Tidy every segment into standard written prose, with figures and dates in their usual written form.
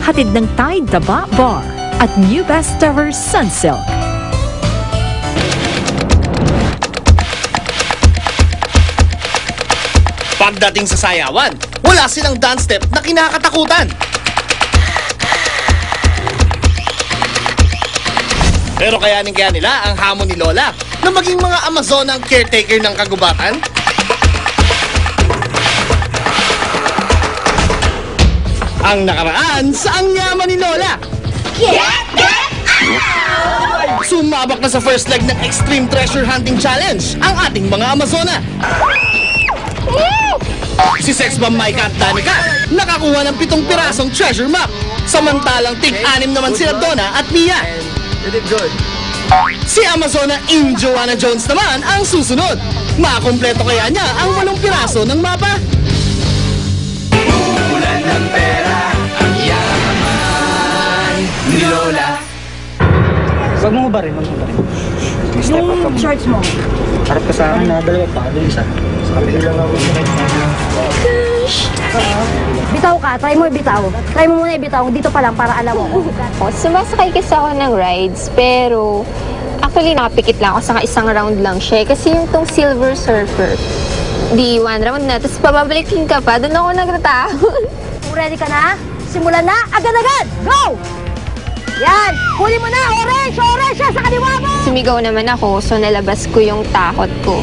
hatid ng Tide Taba Bar at New Best Ever Sunsilk. Pagdating sa sayawan, wala silang dance step na kinakatakutan. Pero kayanin kaya nila ang hamon ni Lola na maging mga Amazona ang caretaker ng kagubatan? Ang nakaraan sa ang yaman ni Lola. Sumabak na sa first leg ng Extreme Treasure Hunting Challenge ang ating mga Amazona. Si Sexbomb Micah at Danica nakakuha ng 7 pirasong treasure map. Samantalang tig-6 naman sila Donna at Mia. You did good. Si Amazona in Joanna Jones naman ang susunod. Makakompleto kaya niya ang 8 piraso ng mapa? Ulan ng pera, ang yaman ni Lola. Huwag mo ba rin, huwag mo ba rin. Yung shorts mo. Harap ka sa akin na dalawa pa, dun isa. Sa kapit lang ako. Bitaw ka, try mo ibitaw. Try mo muna ibitaw, dito pa lang para alam mo. Sumasakay kasi ako ng rides, pero actually nakapikit lang ako sa isang round lang siya. Kasi yung tong Silver Surfer, di 1 round na, tapos pababalikin ka pa, doon ako nagtatahon. Ready ka na? Simulan na, agad-agad! Go! Yan! Huli mo na! Orange! Orange siya sa kaliwa mo! Sumigaw naman ako, so nalabas ko yung takot ko.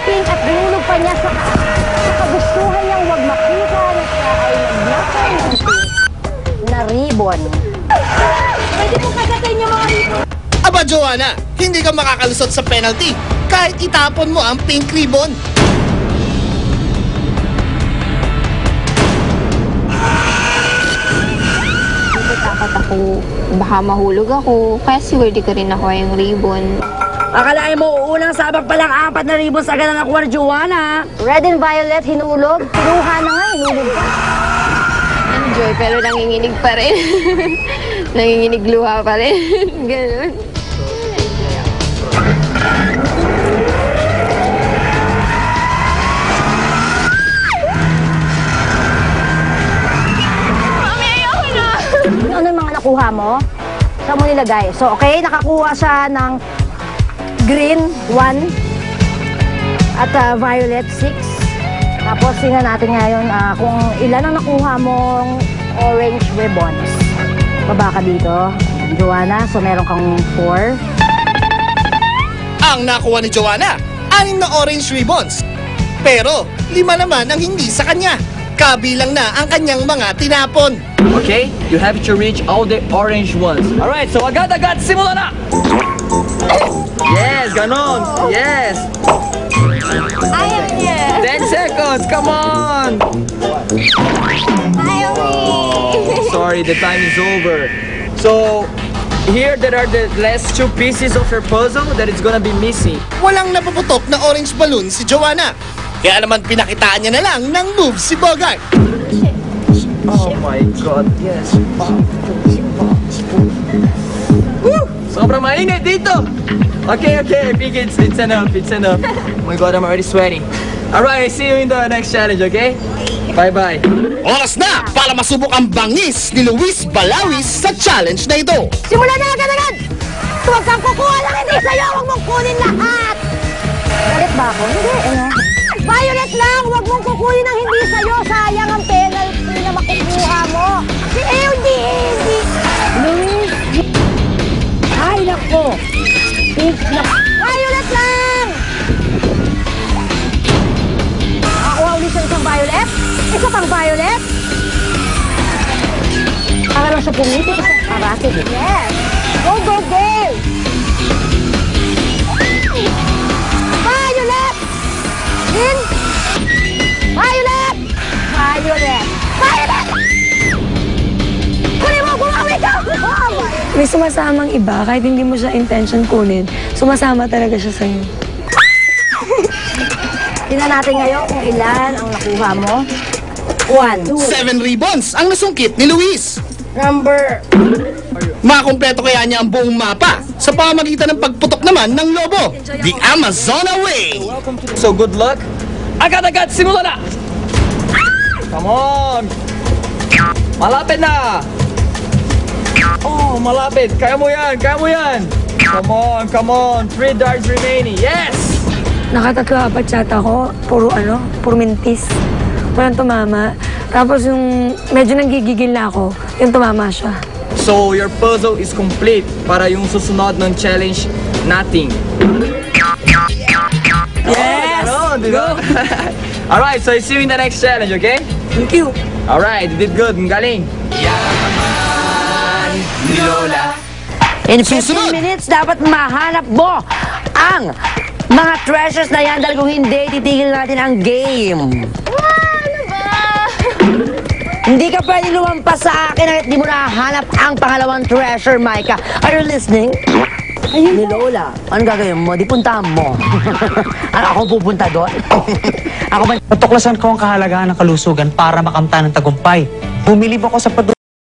Pink at binulog pa niya sa kagustuhan niyang huwag makita na siya ay naglakay ng pink na ribbon. Pwede mo kagatin yung mga ribbon. Aba Joanna, hindi ka makakalusot sa penalty kahit itapon mo ang pink ribbon. Takot ako, baka mahulog ako, kaya siguro di ko rin nakuha yung ribbon. Akalain mo, unang sabak pa lang 4 na ribbons agad na nakuha ni Joanna. Red and violet, hinulog. Kinuha na nga, hinulog pa. Enjoy, pero nanginginig pa rin. Nanginginig luha pa rin. Ganun. Mami, ayoko na! Ano yung mga nakuha mo? Saan mo nilagay? So, okay, nakakuha siya ng green 1 at violet 6. Tapos tingnan natin ngayon kung ilan ang nakuha mong orange ribbons. Baba ka dito, Joanna. So meron kang 4. Ang nakuha ni Joanna, 6 na orange ribbons. Pero 5 naman ang hindi sa kanya. Kabilang na ang kanyang mga tinapon. Okay, you have to reach all the orange ones. Alright, so agad-agad, simula na! Yes, ganon! Yes! Ayaw niya! 10 seconds, come on! Ayaw me! Sorry, the time is over. So, here there are the last 2 pieces of your puzzle that is gonna be missing. Walang napuputok na orange balloon si Joanna. Kaya naman pinakitaan niya na lang ng move si Bogart. Oh my God, yes. Woo! Sobrang mainit dito! Okay, I think it's enough, Oh my God, I'm already sweating. Alright, see you in the next challenge, okay? Bye-bye. Oras na para masubok ang bangis ni Luis Balawis sa challenge na ito. Simulan na agad-agad! Huwag kang kukuha lang hindi sa'yo! Huwag mong kunin lahat! Galit ba ako? Hindi, ano? Violet lang! Huwag mong kukunin ang hindi sa'yo! Sayang ang penalty na makukuha mo! Hindi! Luis! Ay, nako! Pink na... Violet lang! Nakuha ulit sa isang violet? Isa pang violet? Para lang siya pumiti kasi parated. Yes! Go, go, go! Violet! Green! Violet! Violet! Violet! Kunin mo! Bumawi ka! may sumasamang iba, kahit hindi mo siya intention kunin, sumasama talaga siya sa'yo. Tingnan natin ngayon kung ilan ang nakuha mo. 1, 7 ribbons ang nasungkit ni Luis. number... Makumpleto kaya niya ang buong mapa sa pamamagitan ng pagputok naman ng lobo, the Amazona Way. So good luck. Agad-agad, simula na! Come on! Malapit na! Oh, malapit. Kaya mo yan, kaya mo yan. Come on. 3 darts remaining. Yes! Nakatatlo-apat yata ako, puro mintis. Walang tumama. Tapos yung medyo nanggigigil na ako, yung tumama siya. So, your puzzle is complete para yung susunod ng challenge, nothing. Yes! Oh, diba? Alright, so see you in the next challenge, okay? Thank you. Alright, you did good. Ang galing. Yaman ni Lola. In 15 Susunod. minutes, dapat mahanap mo ang mga treasures na yan dahil kung hindi, titigil natin ang game. Ano ba? Hindi ka pwede lumampas sa akin hanggat di mo nahanap ang pangalawang treasure, Micah. Are you listening? Ni Lola, anong gagawin mo? Di puntahan mo. Ako pupunta doon? Ako ba? Natuklasan ko ang kahalagahan ng kalusugan para makamtan ng tagumpay. Bumilib ako sa